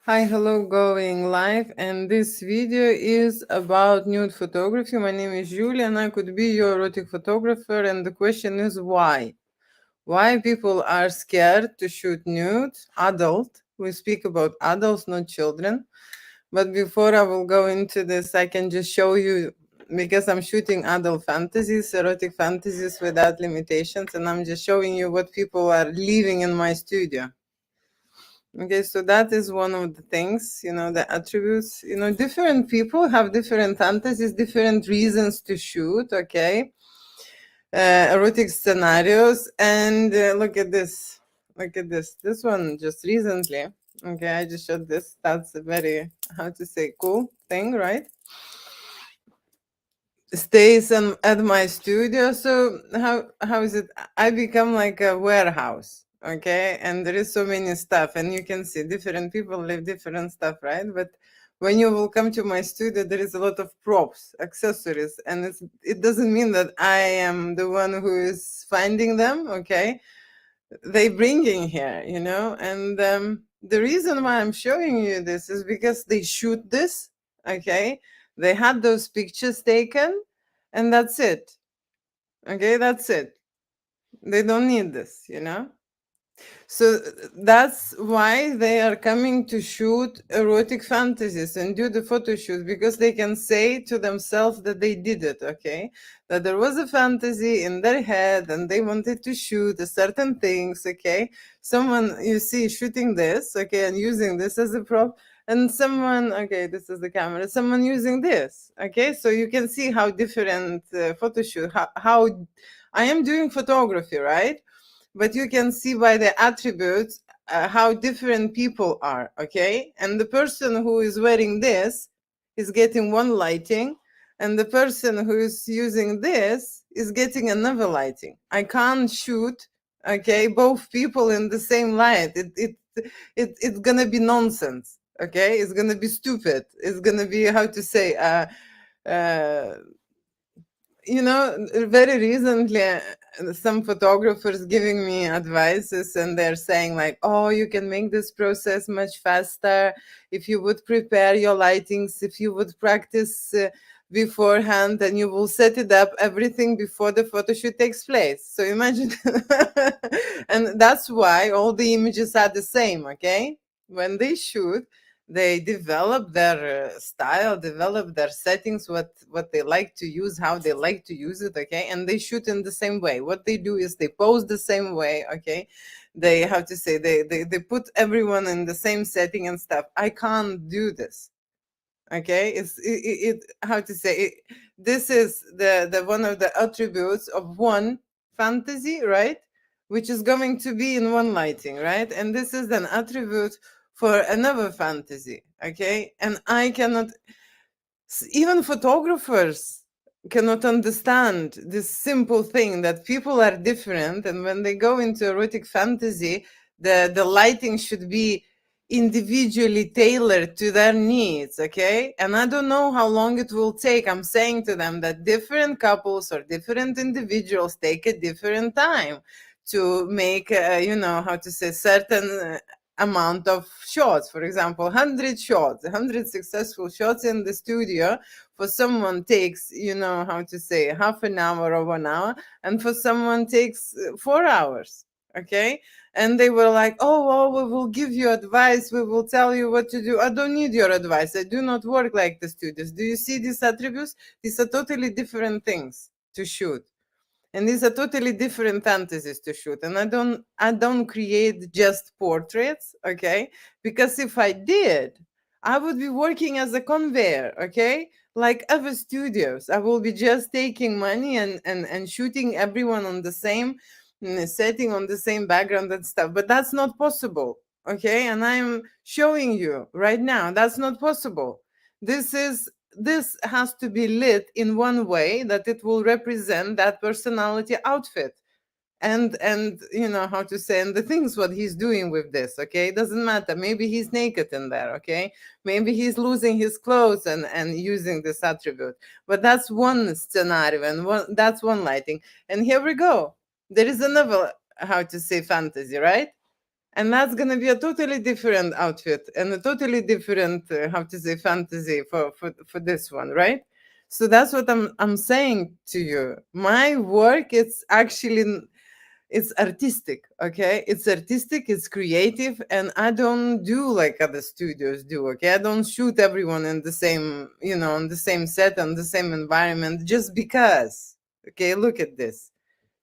Hi, hello, going live, and this video is about nude photography. My name is Julia, and I could be your erotic photographer. And the question is why? Why people are scared to shoot nude? Adult. We speak about adults, not children. But before I will go into this, I can just show you because I'm shooting adult fantasies, erotic fantasies without limitations, and I'm just showing you what people are leaving in my studio. Okay, so that is one of the things, the attributes. Different people have different fantasies, different reasons to shoot, okay? Erotic scenarios. And look at this. Look at this. This one just recently. Okay, I just shot this. That's a very, how to say, cool thing, right? Stays at my studio. So how is it? I become like a warehouse, okay? And there is so many stuff, and you can see different people live different stuff, right? But when you will come to my studio, there is a lot of props, accessories, and it doesn't mean that I am the one who is finding them, okay? They bringing here, and the reason why I'm showing you this is because they shoot this, okay? They had those pictures taken, and that's it. Okay, that's it. They don't need this. So that's why they are coming to shoot erotic fantasies and do the photo shoot, because they can say to themselves that they did it, okay? That there was a fantasy in their head and they wanted to shoot a certain things, okay? Someone you see shooting this, okay, and using this as a prop, and someone, okay, this is the camera, someone using this, okay? So you can see how different photo shoot, how I am doing photography, right? But you can see by the attributes how different people are, okay? And the person who is wearing this is getting one lighting, and the person who is using this is getting another lighting. I can't shoot, okay, both people in the same light. It's gonna be nonsense, okay? It's gonna be stupid. It's gonna be, how to say, uh very recently, some photographers giving me advices, and they're saying like, oh, you can make this process much faster if you would prepare your lightings, if you would practice beforehand, and you will set it up everything before the photo shoot takes place. So imagine. And that's why all the images are the same, okay? When they shoot, they develop their style, develop their settings, what they like to use, how they like to use it, okay? And they shoot in the same way. What they do is they pose the same way, okay? They have to say they put everyone in the same setting and stuff. I can't do this, okay? It how to say it, this is the one of the attributes of one fantasy, right? Which is going to be in one lighting, right? And this is an attribute for another fantasy, okay? And I cannot, even photographers cannot understand this simple thing, that people are different, and when they go into erotic fantasy, the lighting should be individually tailored to their needs, okay? And I don't know how long it will take. I'm saying to them that different couples or different individuals take a different time to make how to say, certain amount of shots. For example, 100 shots, 100 successful shots in the studio for someone takes, how to say, half an hour or 1 hour, and for someone takes 4 hours, okay? And they were like, oh, well, we will give you advice, we will tell you what to do. I don't need your advice. I do not work like the studios. Do you see these attributes? These are totally different things to shoot, and these are totally different fantasies to shoot. And I don't create just portraits, okay? Because if I did, I would be working as a conveyor, okay? Like other studios, I will be just taking money and shooting everyone on the same setting, on the same background and stuff. But that's not possible, okay? And I'm showing you right now that's not possible. This has to be lit in one way that it will represent that personality outfit, and how to say, and the things what he's doing with this, okay? It doesn't matter, maybe he's naked in there, okay? Maybe he's losing his clothes and using this attribute, but that's one scenario, and that's one lighting. And here we go, there is another, how to say, fantasy, right? And that's going to be a totally different outfit and a totally different, how to say, fantasy for this one, right? So that's what I'm saying to you. My work, it's actually, it's artistic, okay? It's artistic, it's creative, and I don't do like other studios do, okay? I don't shoot everyone in the same, on the same set and the same environment just because. Okay, look at this.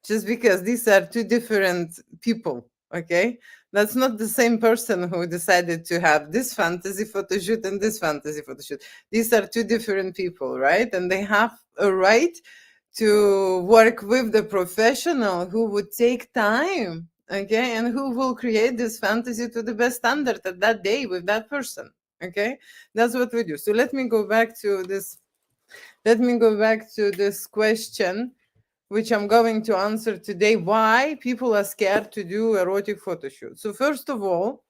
Just because these are two different people, okay? That's not the same person who decided to have this fantasy photo shoot and this fantasy photo shoot. These are two different people, right? And they have a right to work with the professional who would take time, okay, and who will create this fantasy to the best standard at that day with that person, okay? That's what we do. So let me go back to this. Let me go back to this question, which I'm going to answer today. Why people are scared to do erotic photo shoots? So first of all,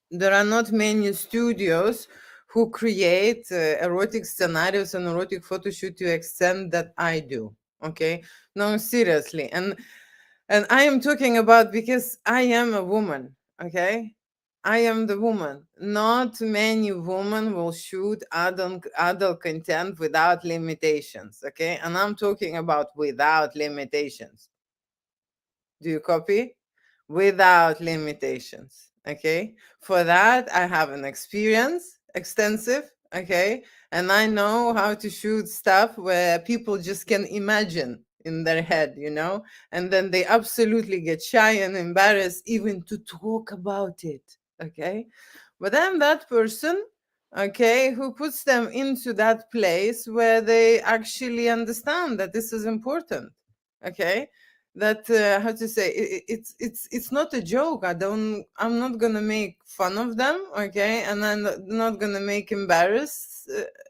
there are not many studios who create erotic scenarios and erotic photo shoot to extent that I do. Okay, no, seriously, and I am talking about because I am a woman. Okay, I am the woman. Not many women will shoot adult content without limitations. Okay, and I'm talking about without limitations. Do you copy? Without limitations. Okay. For that, I have an experience, extensive. Okay. And I know how to shoot stuff where people just can imagine in their head, and then they absolutely get shy and embarrassed even to talk about it. Okay. But I'm that person, okay, who puts them into that place where they actually understand that this is important. Okay, that how to say, it's not a joke. I'm not gonna make fun of them, okay, and I'm not gonna make embarrass,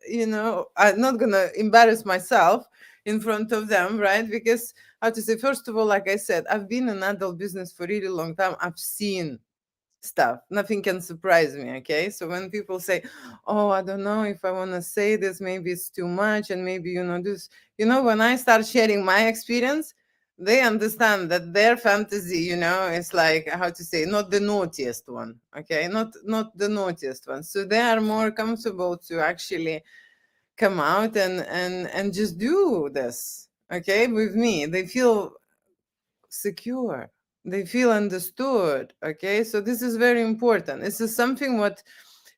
I'm not gonna embarrass myself in front of them, right? Because how to say, first of all, like I said, I've been in adult business for a really long time. I've seen stuff. Nothing can surprise me. Okay. So when people say, oh, I don't know if I want to say this, maybe it's too much, and maybe, this, when I start sharing my experience, they understand that their fantasy, is like, how to say, not the naughtiest one. Okay. Not the naughtiest one. So they are more comfortable to actually come out and just do this. Okay. With me, they feel secure, they feel understood. Okay, so this is very important. This is something what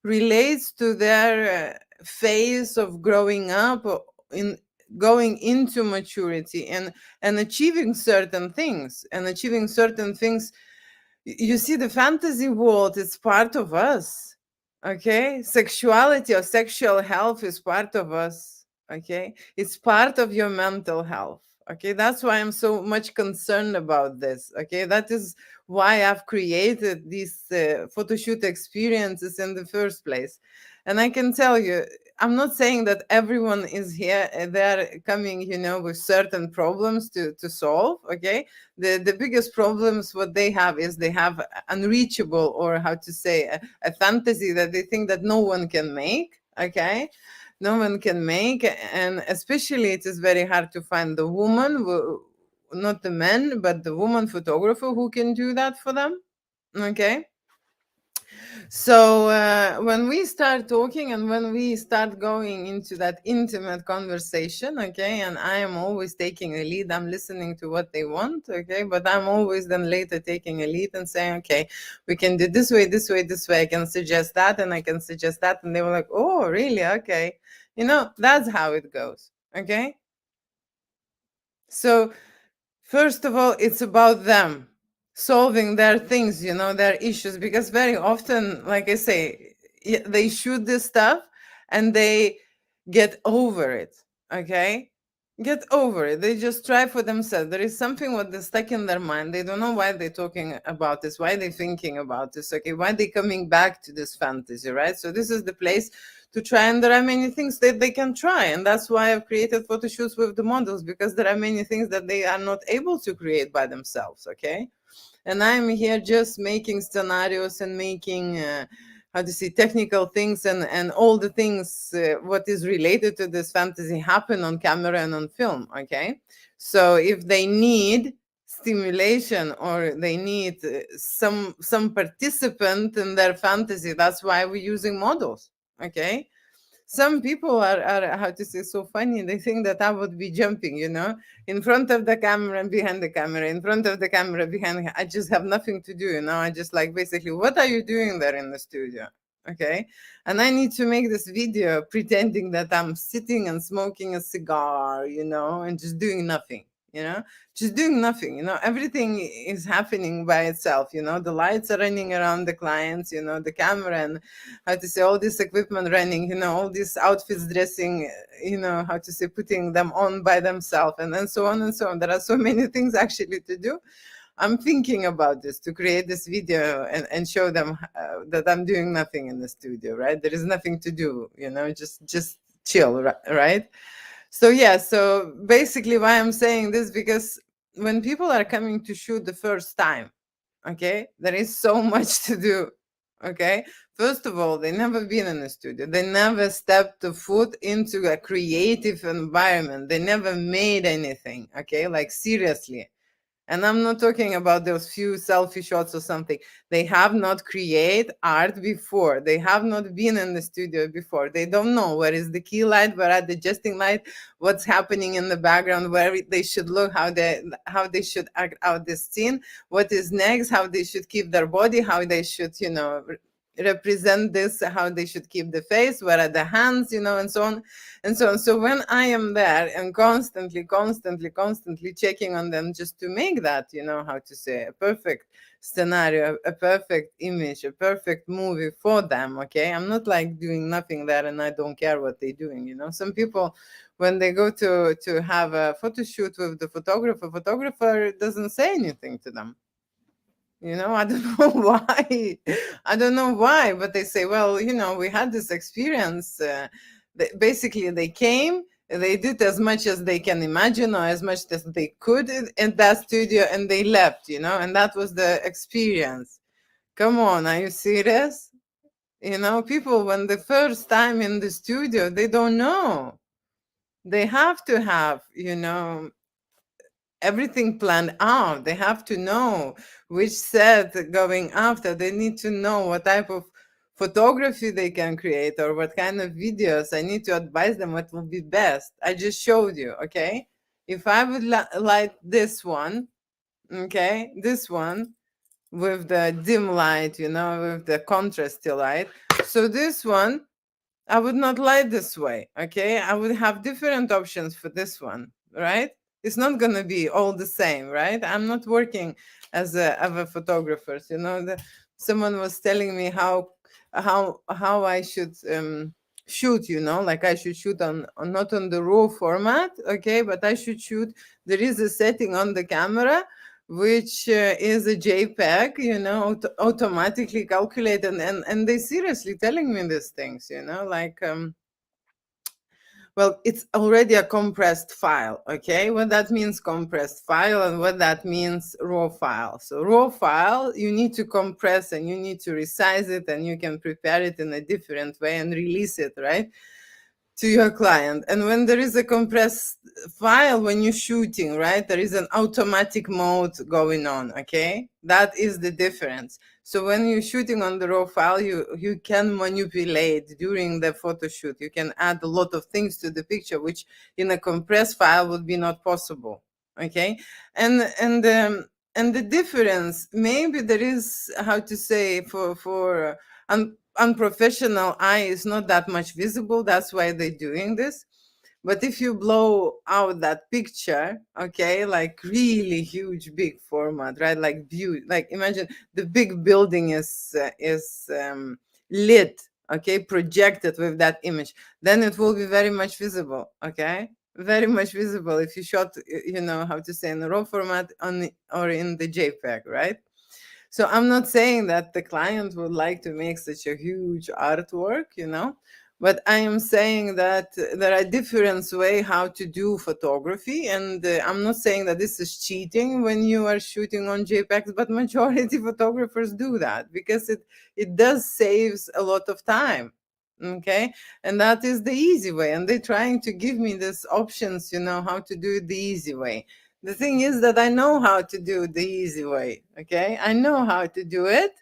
relates to their phase of growing up, or in going into maturity, and achieving certain things, you see, the fantasy world is part of us. Okay, sexuality or sexual health is part of us. Okay, it's part of your mental health. Okay, that's why I'm so much concerned about this. Okay, that is why I've created these photo shoot experiences in the first place. And I can tell you, I'm not saying that everyone is here, they're coming, with certain problems to solve. Okay, the biggest problems what they have is they have unreachable, or how to say, a fantasy that they think that no one can make. Okay, no one can make, and especially it is very hard to find the woman not the men, but the woman photographer who can do that for them. Okay, so when we start talking and when we start going into that intimate conversation, okay, and I am always taking a lead, I'm listening to what they want, okay, but I'm always then later taking a lead and saying, okay, we can do this way, this way, this way. I can suggest that and I can suggest that. And they were like, oh, really? Okay. That's how it goes. Okay. So first of all, it's about them solving their things, their issues, because very often, like I say, they shoot this stuff and they get over it. Okay? Get over it. They just try for themselves. There is something what is stuck in their mind. They don't know why they're talking about this, why they're thinking about this, okay? Why they coming back to this fantasy, right? So this is the place to try, and there are many things that they can try, and that's why I've created photo shoots with the models, because there are many things that they are not able to create by themselves. Okay, and I'm here just making scenarios and making how to say, technical things, and all the things what is related to this fantasy happen on camera and on film. Okay, so if they need stimulation, or they need some participant in their fantasy. That's why we're using models. Okay, some people are how to say, so funny. They think that I would be jumping, in front of the camera and behind the camera, in front of the camera, behind. I just have nothing to do, I just like, basically, what are you doing there in the studio? Okay, and I need to make this video pretending that I'm sitting and smoking a cigar, and just doing nothing, you know just doing nothing. Everything is happening by itself. The lights are running around the clients, the camera, and how to say, all this equipment running, all these outfits dressing, how to say, putting them on by themselves, and then so on and so on. There are so many things actually to do. I'm thinking about this to create this video and show them that I'm doing nothing in the studio, right? There is nothing to do, just chill, right? So yeah, so basically why I'm saying this, because when people are coming to shoot the first time, okay, there is so much to do. Okay, first of all, they never been in a studio, they never stepped a foot into a creative environment, they never made anything. Okay, like, seriously. And I'm not talking about those few selfie shots or something. They have not created art before. They have not been in the studio before. They don't know where is the key light, where are the adjusting light, what's happening in the background, where they should look, how they should act out this scene, what is next, how they should keep their body, how they should, represent this, how they should keep the face, where are the hands, and so on and so on. So when I am there and constantly checking on them, just to make that, how to say, a perfect scenario, a perfect image, a perfect movie for them. Okay, I'm not like doing nothing there and I don't care what they're doing. Some people, when they go to have a photo shoot with the photographer doesn't say anything to them. I don't know why. I don't know why, but they say, well, we had this experience. Basically, they came, they did as much as they can imagine or as much as they could in that studio, and they left, and that was the experience. Come on, are you serious? People, when the first time in the studio, they don't know. They have to have, everything planned out. They have to know which set going after. They need to know what type of photography they can create or what kind of videos. I need to advise them what will be best. I just showed you, okay? If I would light this one, okay, this one with the dim light, with the contrasty light. So this one, I would not light this way, okay? I would have different options for this one, right? It's not gonna be all the same, right? I'm not working as a photographer. Someone was telling me how I should shoot. Like I should shoot on not on the raw format, okay? But I should shoot. There is a setting on the camera which is a JPEG, automatically calculated, and they seriously telling me these things, like, well, it's already a compressed file, okay? What that means, compressed file, and what that means, raw file. So raw file, you need to compress and you need to resize it, and you can prepare it in a different way and release it, right, to your client. And when there is a compressed file, when you're shooting, right, there is an automatic mode going on, okay? That is the difference. So when you're shooting on the raw file, you can manipulate during the photo shoot. You can add a lot of things to the picture, which in a compressed file would be not possible, okay? And the difference, maybe there is, how to say, for unprofessional eye is not that much visible. That's why they're doing this. But if you blow out that picture, okay, like really huge, big format, right? Like view, like imagine the big building is lit, okay, projected with that image. Then it will be very much visible, okay, very much visible if you shot, how to say, in the raw format or in the JPEG, right? So I'm not saying that the client would like to make such a huge artwork, but I am saying that there are different ways how to do photography. And I'm not saying that this is cheating when you are shooting on JPEGs, but majority photographers do that because it does saves a lot of time. Okay. And that is the easy way. And they're trying to give me these options, how to do it the easy way. The thing is that I know how to do the easy way. Okay, I know how to do it.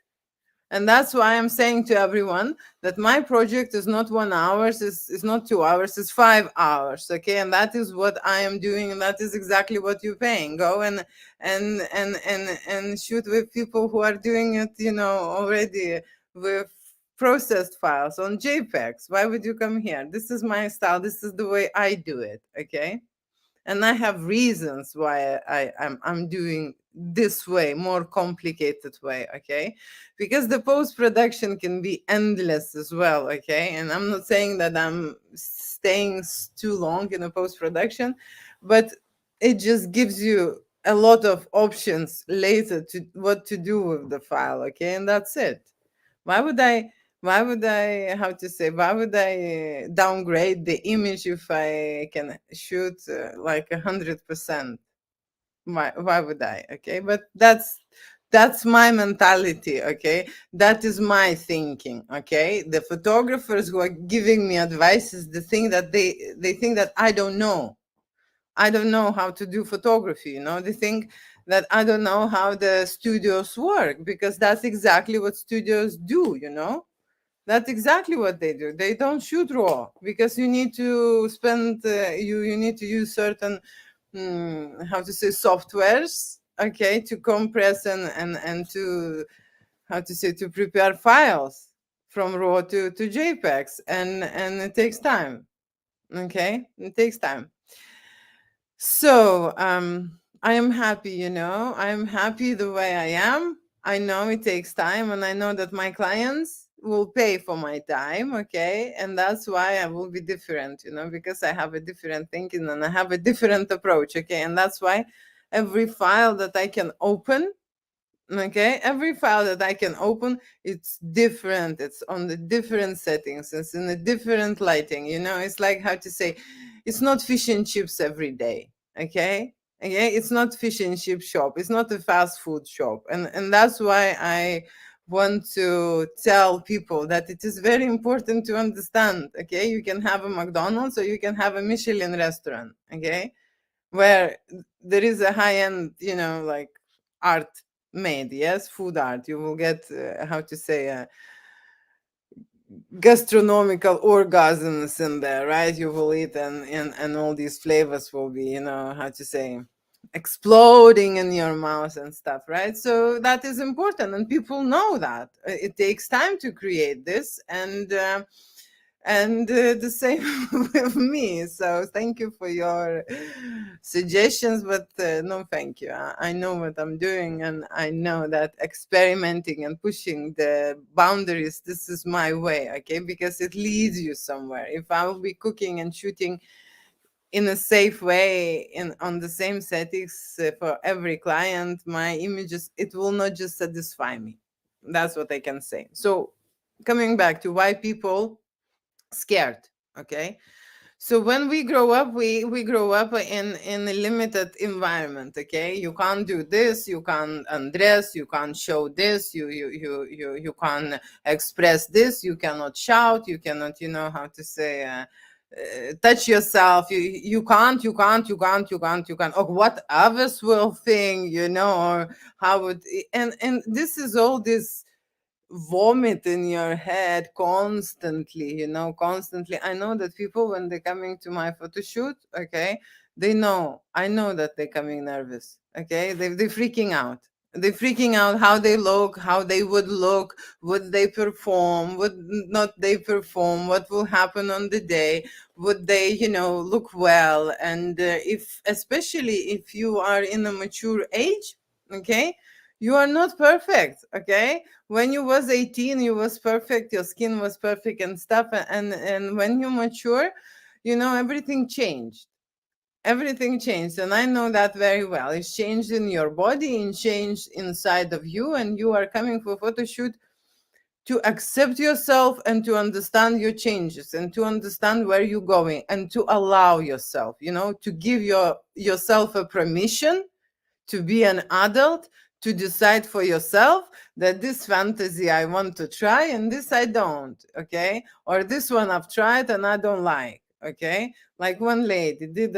And that's why I'm saying to everyone that my project is not 1 hour, is not 2 hours, it's 5 hours. Okay. And that is what I am doing, and that is exactly what you're paying. Go and shoot with people who are doing it, already with processed files on JPEGs. Why would you come here? This is my style. This is the way I do it. Okay. And I have reasons why I'm doing this way, more complicated way. Okay, because the post production can be endless as well. Okay, and I'm not saying that I'm staying too long in a post production, but it just gives you a lot of options later to what to do with the file. Okay, and that's it. Why would I how to say, why would I downgrade the image if I can shoot like 100%? Why would I? Okay, but that's my mentality. Okay, that is my thinking. Okay, the photographers who are giving me advice is the thing that they think that I don't know how to do photography. They think that I don't know how the studios work, because that's exactly what studios do. That's exactly what they do. They don't shoot raw, because you need to spend you need to use certain how to say softwares, okay, to compress and to how to say to prepare files from raw to JPEGs, and it takes time. Okay, it takes time. So I am happy, I am happy the way I am. I know it takes time, and I know that my clients will pay for my time. Okay, and that's why I will be different, because I have a different thinking and I have a different approach. Okay, and that's why every file that I can open, okay, every file that I can open, it's different, it's on the different settings, it's in a different lighting. It's like, how to say, it's not fish and chips every day. Okay, it's not fish and chip shop, it's not a fast food shop. And that's why I want to tell people that it is very important to understand. Okay, you can have a McDonald's or you can have a Michelin restaurant. Okay, where there is a high end, like art made. Yes, food art. You will get how to say gastronomical orgasms in there, right? You will eat, and all these flavors will be, how to say, exploding in your mouth and stuff, right? So that is important, and people know that it takes time to create this. And the same with me. So thank you for your suggestions, but no thank you. I know what I'm doing, and I know that experimenting and pushing the boundaries, this is my way. Okay, because it leads you somewhere. If I will be cooking and shooting in a safe way in on the same settings for every client, my images, it will not just satisfy me. That's what I can say. So coming back to why people scared. Okay, so when we grow up, we grow up in a limited environment. Okay, you can't do this, you can't undress, you can't show this, you can't express this, you cannot shout, you cannot, how to say, touch yourself. You can't, or what others will think, or how would. And this is all this vomit in your head constantly, constantly. I know that people, when they're coming to my photo shoot, okay, I know that they're coming nervous. Okay, they're freaking out. They're freaking out how they look, how they would they perform, would not they perform, what will happen on the day, would they, look well. And if, especially if you are in a mature age, okay, you are not perfect. Okay, when you was 18, you was perfect, your skin was perfect and stuff. And when you mature, everything changed. Everything changed, and I know that very well. It's changed in your body and changed inside of you, and you are coming for a photo shoot to accept yourself and to understand your changes and to understand where you're going and to allow yourself, to give yourself a permission to be an adult, to decide for yourself that this fantasy I want to try and this I don't. Okay, or this one I've tried and I don't like. Okay, like one lady did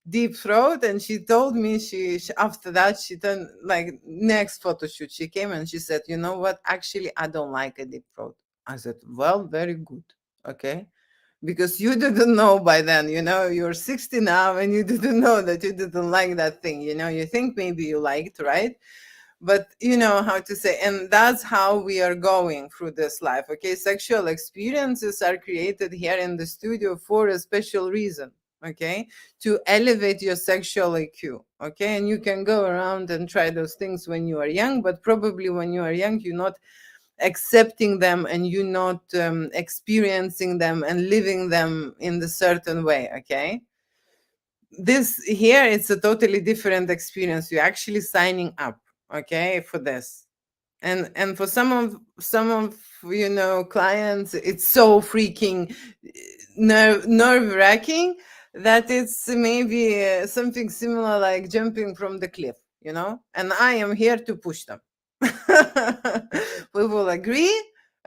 deep throat, and she told me she after that she done like next photo shoot she came and she said, you know what, actually I don't like a deep throat. I said, well, very good. Okay, because you didn't know by then, you're 60 now, and you didn't know that you didn't like that thing, you think maybe you liked, right? But you know how to say, and that's how we are going through this life. Okay, sexual experiences are created here in the studio for a special reason. Okay, to elevate your sexual IQ. Okay, and you can go around and try those things when you are young, but probably when you are young you're not accepting them, and you're not experiencing them and living them in a certain way. Okay, this here, it's a totally different experience. You're actually signing up, okay, for this. And for some of clients, it's so freaking nerve-wracking that it's maybe something similar like jumping from the cliff, and I am here to push them. We will agree.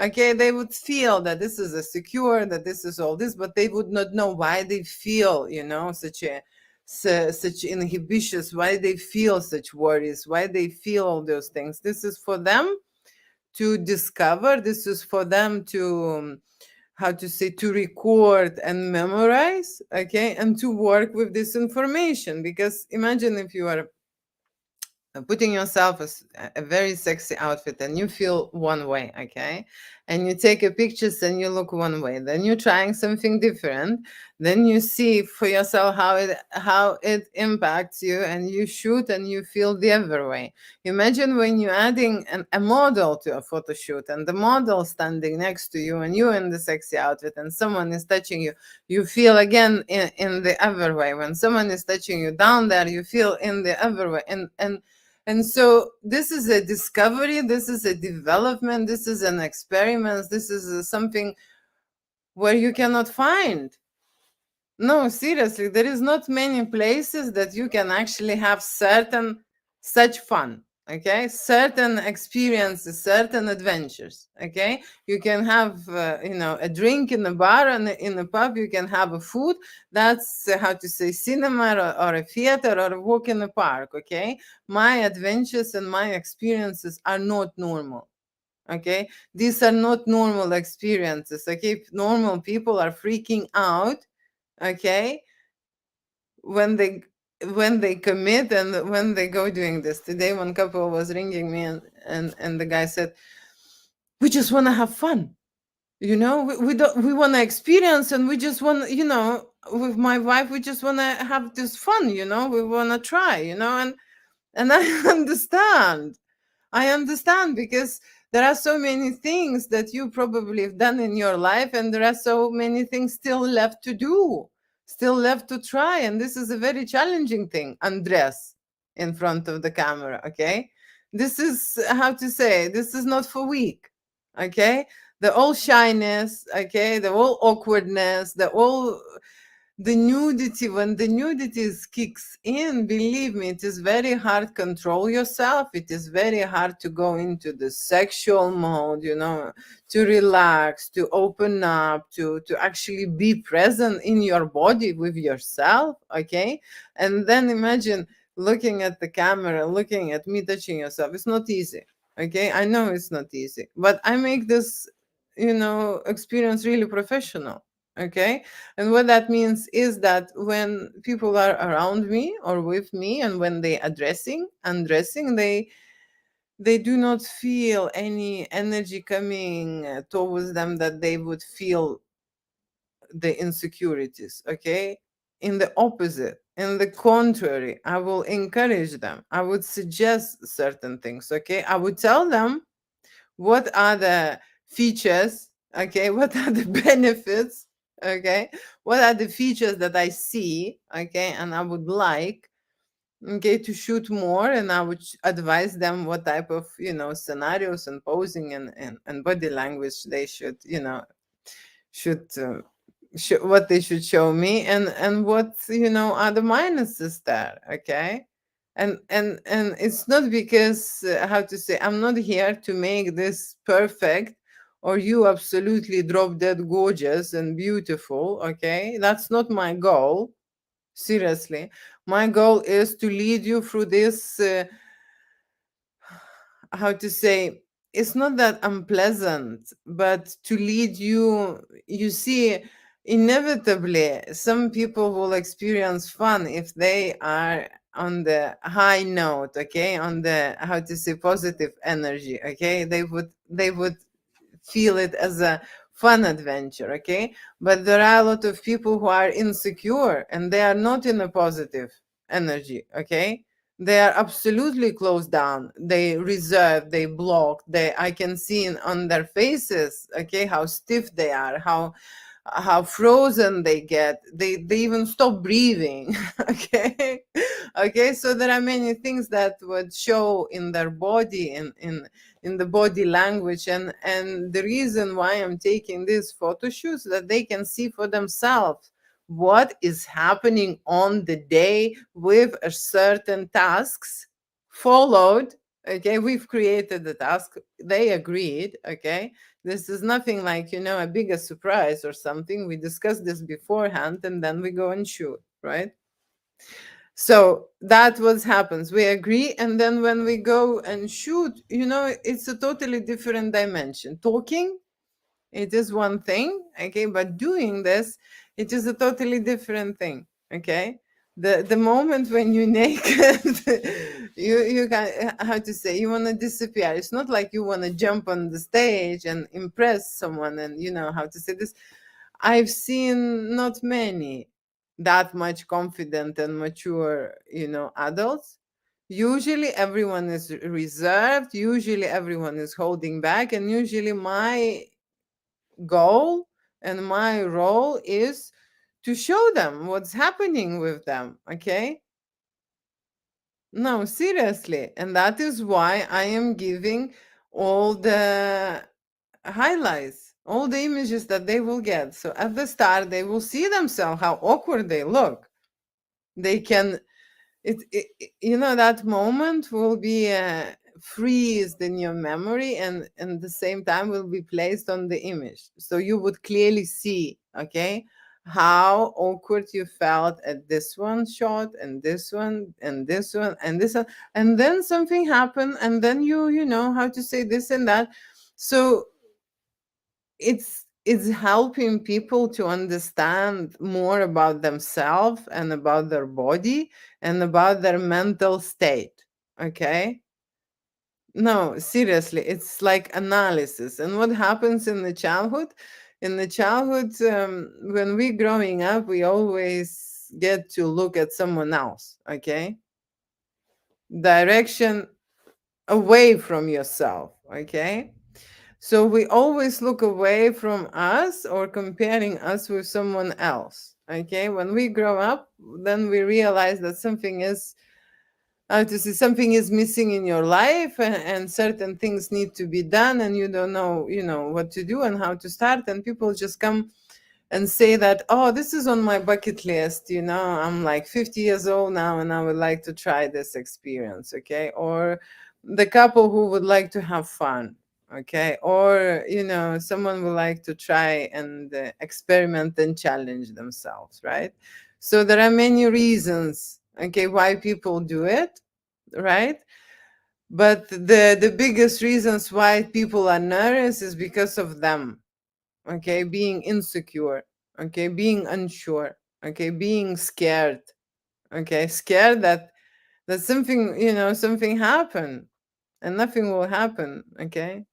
Okay, they would feel that this is a secure, that this is all this, but they would not know why they feel, such inhibitions, why they feel such worries, why they feel all those things. This is for them to discover. This is for them to how to say, to record and memorize, okay, and to work with this information. Because imagine if you are putting yourself as a very sexy outfit and you feel one way, okay, and you take a pictures and you look one way, then you're trying something different, then you see for yourself how it impacts you, and you shoot and you feel the other way. Imagine when you're adding a model to a photo shoot, and the model standing next to you and you in the sexy outfit, and someone is touching you, you feel again in the other way. When someone is touching you down there, you feel in the other way. And so this is a discovery, this is a development, this is an experiment, this is something where you cannot find. No, seriously, there is not many places that you can actually have such fun, okay? Certain experiences, certain adventures, okay? You can have, a drink in a bar and in a pub, you can have a food. That's how to say, cinema or a theater or a walk in a park, okay? My adventures and my experiences are not normal. Okay, these are not normal experiences. Okay, normal people are freaking out, okay, when they commit and when they go doing this. Today one couple was ringing me, and the guy said, we just want to have fun, we don't, we want to experience, and we just want, with my wife, we just want to have this fun, we want to try, and I understand. I understand, because there are so many things that you probably have done in your life, and there are so many things still left to do, still left to try. And this is a very challenging thing, undress in front of the camera, okay? This is how to say, this is not for weak, okay? The all shyness, okay? The all awkwardness, the nudity, when the nudity kicks in, believe me, it is very hard to control yourself. It is very hard to go into the sexual mode, to relax, to open up, to actually be present in your body with yourself, okay? And then imagine looking at the camera, looking at me touching yourself. It's not easy, okay? I know it's not easy, but I make this, experience really professional, okay? And what that means is that when people are around me or with me, and when they undressing, they do not feel any energy coming towards them that they would feel the insecurities, okay? In the opposite, in the contrary, I will encourage them. I would suggest certain things, okay? I would tell them what are the features, okay, what are the benefits, okay, what are the features that I see, okay, and I would like, okay, to shoot more. And I would advise them what type of, scenarios and posing and body language they should, should what they should show me, and what, are the minuses there, okay? And it's not because, how to say, I'm not here to make this perfect, or you absolutely drop dead gorgeous and beautiful, okay? That's not my goal. Seriously, my goal is to lead you through this, how to say, it's not that unpleasant, but to lead you, you see, inevitably some people will experience fun if they are on the high note, okay, on the, how to say, positive energy, okay, they would feel it as a fun adventure, okay? But there are a lot of people who are insecure and they are not in a positive energy, okay? They are absolutely closed down. They reserve, they block. They, I can see on their faces, okay, how stiff they are, how frozen they get. They even stop breathing. Okay. Okay, so there are many things that would show in their body, in the body language, and the reason why I'm taking these photo shoots, that they can see for themselves what is happening on the day with a certain tasks followed. Okay, we've created the task, they agreed. Okay, this is nothing like, a bigger surprise or something. We discussed this beforehand and then we go and shoot, right? So that what happens. We agree, and then when we go and shoot, it's a totally different dimension. Talking, it is one thing, okay, but doing this, it is a totally different thing, okay? The moment when you naked, you can, how to say, you want to disappear. It's not like you want to jump on the stage and impress someone, and how to say this. I've seen not many that much confident and mature, adults. Usually everyone is reserved, usually everyone is holding back, and usually my goal and my role is to show them what's happening with them, okay? No, seriously. And that is why I am giving all the highlights, all the images that they will get. So at the start, they will see themselves how awkward they look. They can, that moment will be freezed in your memory, and the same time will be placed on the image. So you would clearly see, okay, how awkward you felt at this one shot and this one and this one and this one, and then something happened, and then you know how to say this and that. So it's helping people to understand more about themselves and about their body and about their mental state, okay? No, seriously, it's like analysis. And what happens in the childhood, when we growing up, we always get to look at someone else, okay? Direction away from yourself, okay? So we always look away from us or comparing us with someone else. Okay. When we grow up, then we realize that something is, to see, something is missing in your life, and certain things need to be done, and you don't know, what to do and how to start. And people just come and say that, oh, this is on my bucket list, I'm like 50 years old now and I would like to try this experience, okay? Or the couple who would like to have fun, okay? Or someone would like to try and experiment and challenge themselves, right? So there are many reasons, okay, why people do it, right? But the biggest reasons why people are nervous is because of them, okay, being insecure, okay, being unsure, okay, being scared, okay, scared that something, something happened and nothing will happen, okay?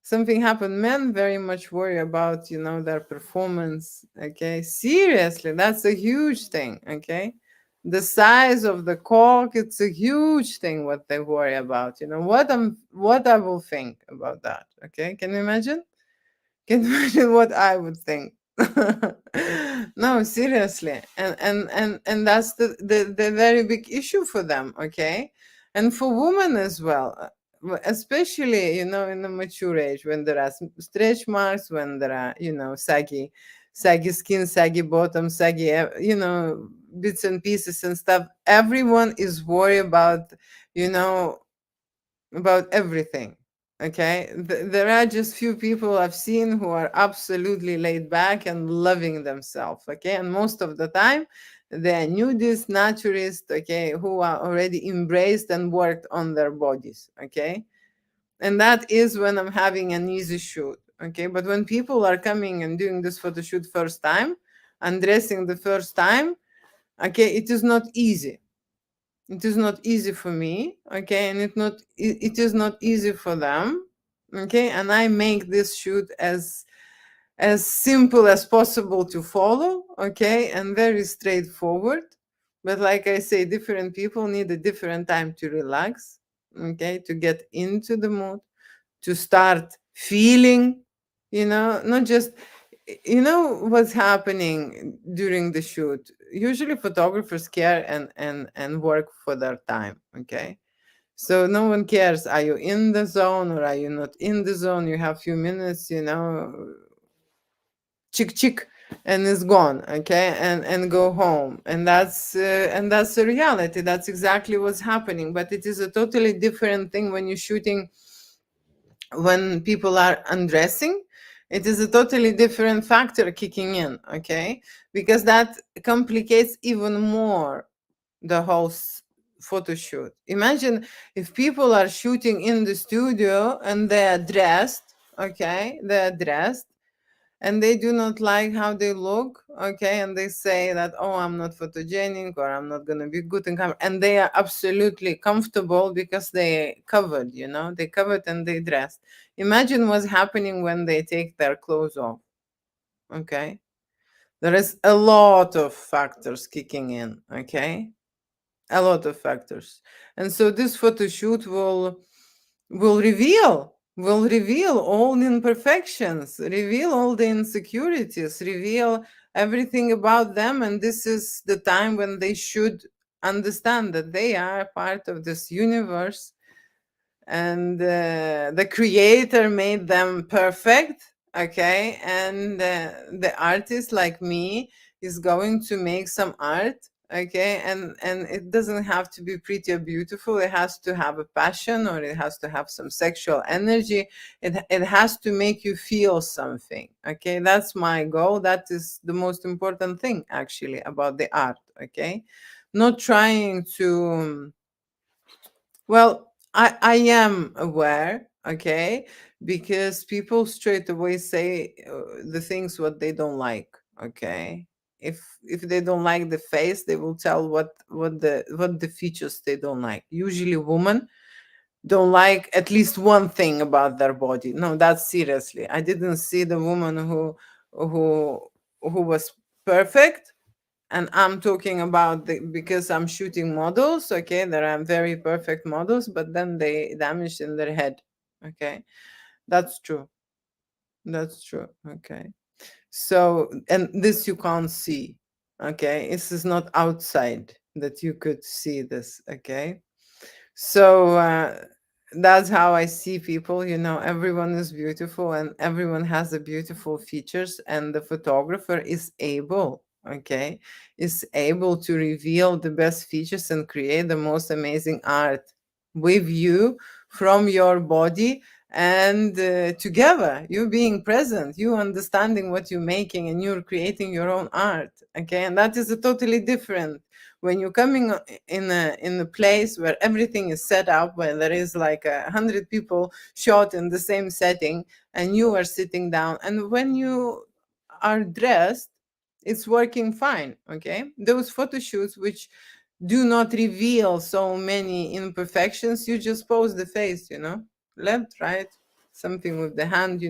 Something happened. Men very much worry about, their performance, okay? Seriously, that's a huge thing, okay? The size of the cork, it's a huge thing what they worry about. What I will think about that, okay? Can you imagine? Can you imagine what I would think? No, seriously, and that's the very big issue for them, okay, and for women as well, especially in the mature age, when there are stretch marks, when there are saggy skin, saggy bottom, saggy bits and pieces and stuff. Everyone is worried you know about everything. Okay, there are just few people I've seen who are absolutely laid back and loving themselves. Okay, and most of the time the nudist naturalists, okay, who are already embraced and worked on their bodies, okay? And that is when I'm having an easy shoot, okay? But when people are coming and doing this photo shoot first time, undressing the first time, okay, it is not easy. It is not easy for me, okay, and it is not easy for them, okay. And I make this shoot as simple as possible to follow, okay, and very straightforward. But like I say, different people need a different time to relax, okay, to get into the mood, to start feeling, not just, what's happening during the shoot. Usually photographers care and work for their time, okay. So no one cares, are you in the zone or are you not in the zone? You have few minutes, chick chick, and it's gone, okay, and go home. And that's the reality. That's exactly what's happening. But it is a totally different thing when you're shooting, when people are undressing. It is a totally different factor kicking in, okay, because that complicates even more the whole photo shoot. Imagine if people are shooting in the studio and they're dressed, okay, they're dressed, and they do not like how they look, okay, and they say that, oh, I'm not photogenic, or I'm not going to be good in camera, and they are absolutely comfortable because they covered, they covered and they dressed. Imagine what's happening when they take their clothes off, okay. There is a lot of factors kicking in, okay, a lot of factors. And so this photo shoot will reveal all the imperfections, reveal all the insecurities, reveal everything about them. And this is the time when they should understand that they are part of this universe, and the creator made them perfect, okay. And the artist like me is going to make some art, okay. And it doesn't have to be pretty or beautiful. It has to have a passion, or it has to have some sexual energy. It has to make you feel something, okay. That's my goal. That is the most important thing actually about the art, okay. Not trying to, well, I am aware, okay, because people straight away say the things what they don't like, okay. If they don't like the face, they will tell what the features they don't like. Usually, women don't like at least one thing about their body. No, that's seriously. I didn't see the woman who who was perfect, and I'm talking about because I'm shooting models, okay, there are very perfect models, but then they damaged in their head, okay. That's true. That's true, okay. So, and this you can't see, okay. This is not outside that you could see this, okay. So that's how I see people. Everyone is beautiful and everyone has the beautiful features, and the photographer is able, okay, is able to reveal the best features and create the most amazing art with you, from your body. And together, you being present, you understanding what you're making, and you're creating your own art, okay. And that is a totally different when you're coming in a place where everything is set up, where there is like 100 people shot in the same setting, and you are sitting down, and when you are dressed, it's working fine, okay. Those photo shoots which do not reveal so many imperfections, you just pose the face, left, right, something with the hand,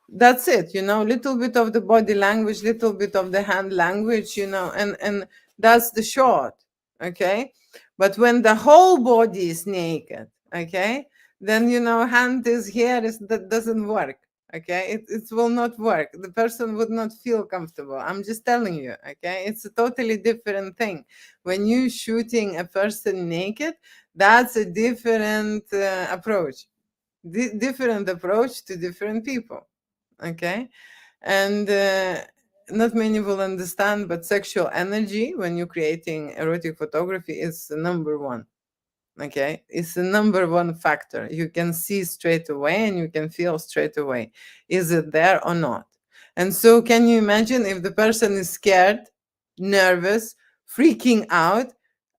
that's it, little bit of the body language, little bit of the hand language, and that's the shot, okay. But when the whole body is naked, okay, then hand is here, that doesn't work, okay. It will not work. The person would not feel comfortable. I'm just telling you, okay. It's a totally different thing. When you shooting a person naked, that's a different approach. Different approach to different people, okay. And not many will understand, but sexual energy when you're creating erotic photography is the number one, okay. It's the number one factor. You can see straight away and you can feel straight away, is it there or not. And so can you imagine if the person is scared, nervous, freaking out,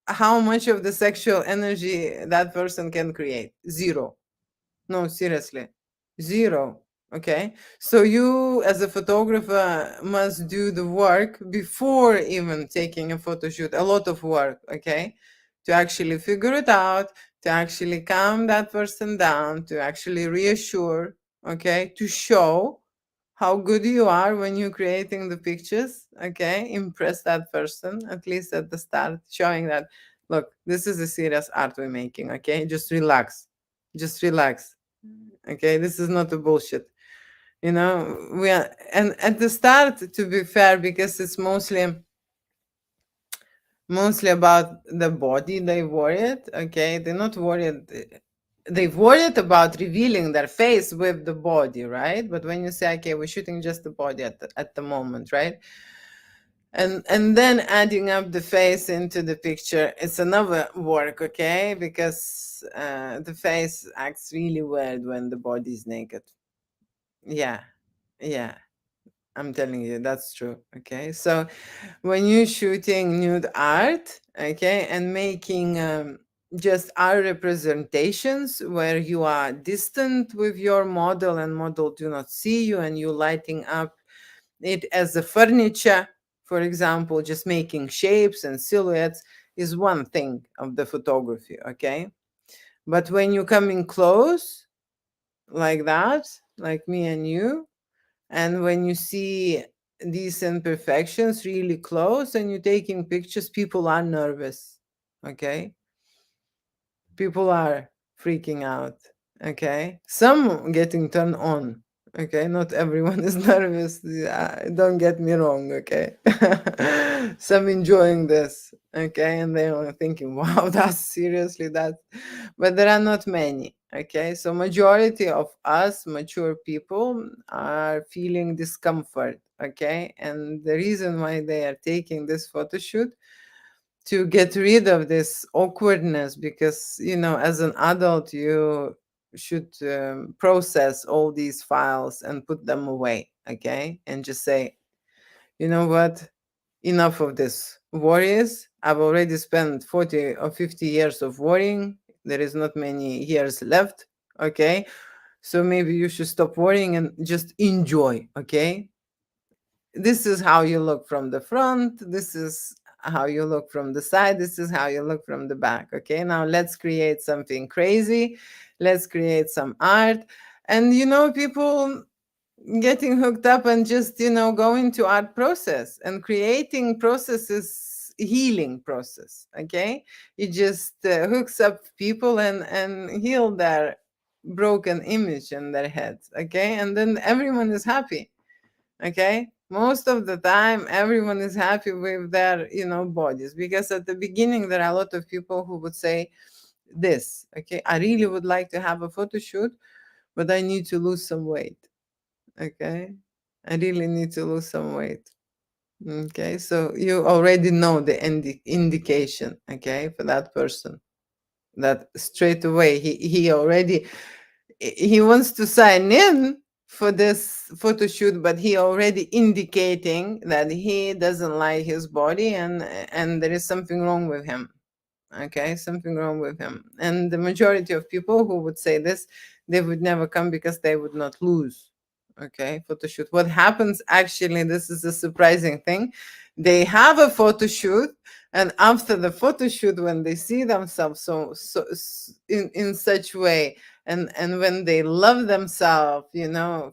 how much of the sexual energy that person can create? Zero. No, seriously, zero. Okay. So you, as a photographer, must do the work before even taking a photo shoot, a lot of work. Okay. To actually figure it out, to actually calm that person down, to actually reassure, okay, to show how good you are when you're creating the pictures. Okay. Impress that person, at least at the start, showing that, look, this is a serious art we're making. Okay. Just relax. Just relax. Okay, this is not a bullshit. You know, we are, and at the start, to be fair, because it's mostly about the body, they worried. Okay, they're not worried. They've worried about revealing their face with the body, right? But when you say, okay, we're shooting just the body at the moment, right? And then adding up the face into the picture, it's another work, okay? Because the face acts really weird when the body is naked. Yeah, yeah, I'm telling you, that's true. Okay, so when you're shooting nude art, okay, and making just art representations where you are distant with your model and model do not see you, and you lighting up it as a furniture, for example, just making shapes and silhouettes is one thing of the photography, okay? But when you come in close like that, like me and you, and when you see these imperfections really close and you're taking pictures, people are nervous. Okay. People are freaking out. Okay. Some getting turned on. Okay. Not everyone is nervous. Don't get me wrong. Okay. Some enjoying this. Okay. And they are thinking, wow, that's seriously that. But there are not many. Okay. So majority of us mature people are feeling discomfort. Okay. And the reason why they are taking this photo shoot to get rid of this awkwardness, because as an adult you should process all these files and put them away, okay, and just say, you know what, enough of this worries. I've already spent 40 or 50 years of worrying. There is not many years left. Okay, so maybe you should stop worrying and just enjoy. Okay, this is how you look from the front, this is how you look from the side, this is how you look from the back. Okay, now let's create something crazy, let's create some art. And people getting hooked up and just going to art process and creating processes, healing process. Okay, it just hooks up people and heal their broken image in their heads. Okay, and then everyone is happy. Okay, most of the time everyone is happy with their bodies, because at the beginning there are a lot of people who would say this. Okay, I really would like to have a photo shoot, but I need to lose some weight. Okay, I really need to lose some weight. Okay, so you already know the indication, okay, for that person, that straight away he already he wants to sign in for this photo shoot, but he already indicating that he doesn't like his body, and there is something wrong with him. Okay, something wrong with him. And the majority of people who would say this, they would never come because they would not lose. Okay, photo shoot. What happens actually, this is a surprising thing. They have a photo shoot, and after the photo shoot, when they see themselves in such way, and when they love themselves,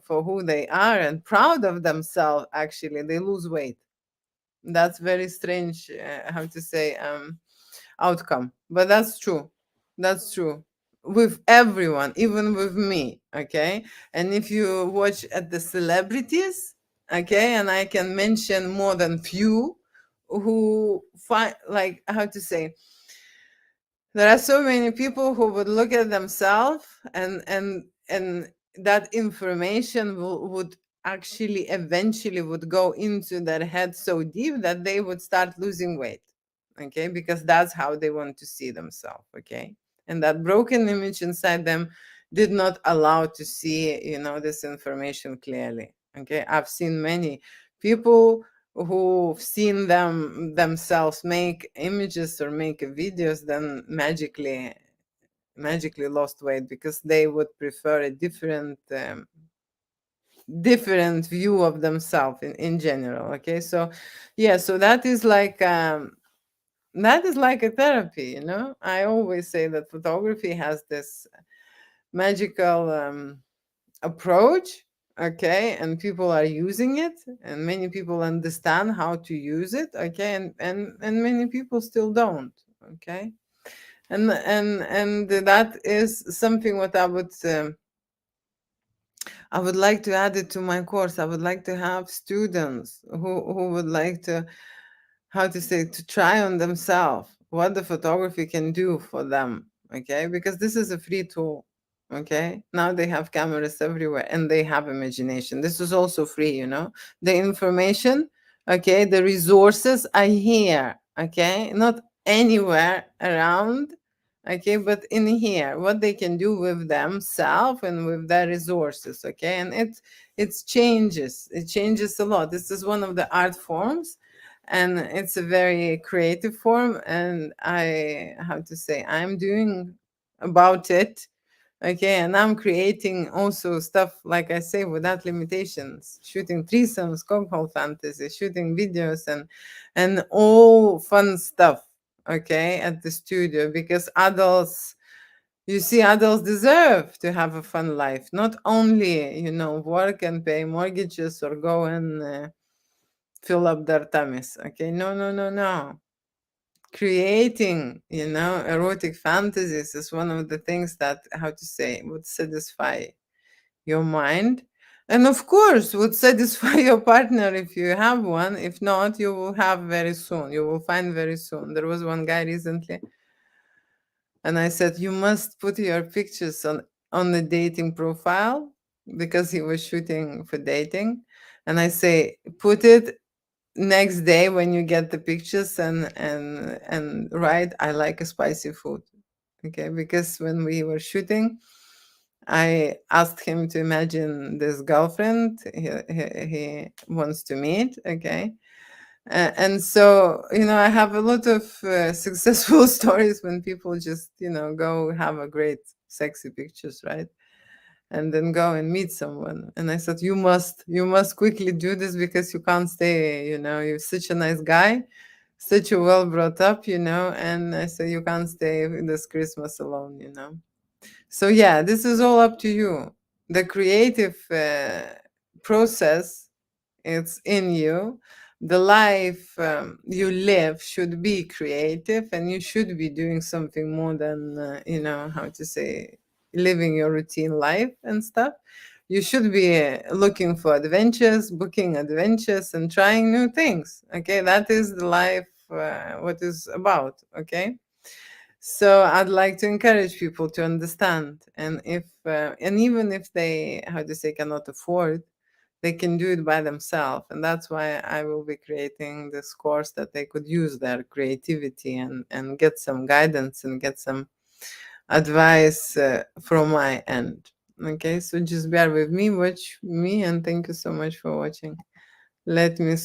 for who they are and proud of themselves, actually they lose weight. That's very strange, how to say, outcome, but that's true. That's true with everyone, even with me. Okay, and if you watch at the celebrities, okay, and I can mention more than few who find, like, how to say, there are so many people who would look at themselves, and that information would actually eventually would go into their head so deep that they would start losing weight. Okay, because that's how they want to see themselves. Okay, and that broken image inside them did not allow to see this information clearly. Okay, I've seen many people who've seen themselves make images or make videos, then magically lost weight, because they would prefer a different view of themselves in general. Okay, so yeah, so that is like a therapy, you know. I always say that photography has this magical approach, okay, and people are using it, and many people understand how to use it, okay, and many people still don't, okay. And that is something what I would like to add it to my course. I would like to have students who would like to, how to say, to try on themselves what the photography can do for them, okay, because this is a free tool, okay. Now they have cameras everywhere and they have imagination. This is also free, you know. The information, okay, the resources are here, okay, not anywhere around, okay, but in here, what they can do with themselves and with their resources, okay. And it changes a lot. This is one of the art forms, and it's a very creative form, and I have to say I'm doing about it, okay. And I'm creating also stuff, like I say, without limitations, shooting threesomes, cocktail fantasy, shooting videos, and all fun stuff, okay, at the studio, because adults, you see, adults deserve to have a fun life, not only, you know, work and pay mortgages or go and fill up their tummies, okay. No, no, no, no. Creating, you know, erotic fantasies is one of the things that, how to say, would satisfy your mind, and of course would satisfy your partner if you have one. If not, you will have very soon, you will find very soon. There was one guy recently, and I said, you must put your pictures on the dating profile, because he was shooting for dating. And I say, put it next day when you get the pictures, and write, I like a spicy food, okay. Because when we were shooting, I asked him to imagine this girlfriend he wants to meet, okay. And so, you know, I have a lot of successful stories when people just, you know, go have a great sexy pictures, right, and then go and meet someone. And I said, you must quickly do this, because you can't stay, you know, you're such a nice guy, such a well brought up, you know. And I said, you can't stay this Christmas alone, you know. So yeah, this is all up to you. The creative process, it's in you. The life you live should be creative, and you should be doing something more than, you know, how to say, living your routine life and stuff. You should be looking for adventures, booking adventures, and trying new things, okay. That is the life, what is about, okay. So I'd like to encourage people to understand, and if and even if they, how to say, cannot afford, they can do it by themselves. And that's why I will be creating this course, that they could use their creativity and get some guidance and get some advice from my end, okay. So just bear with me, watch me, and thank you so much for watching. Let me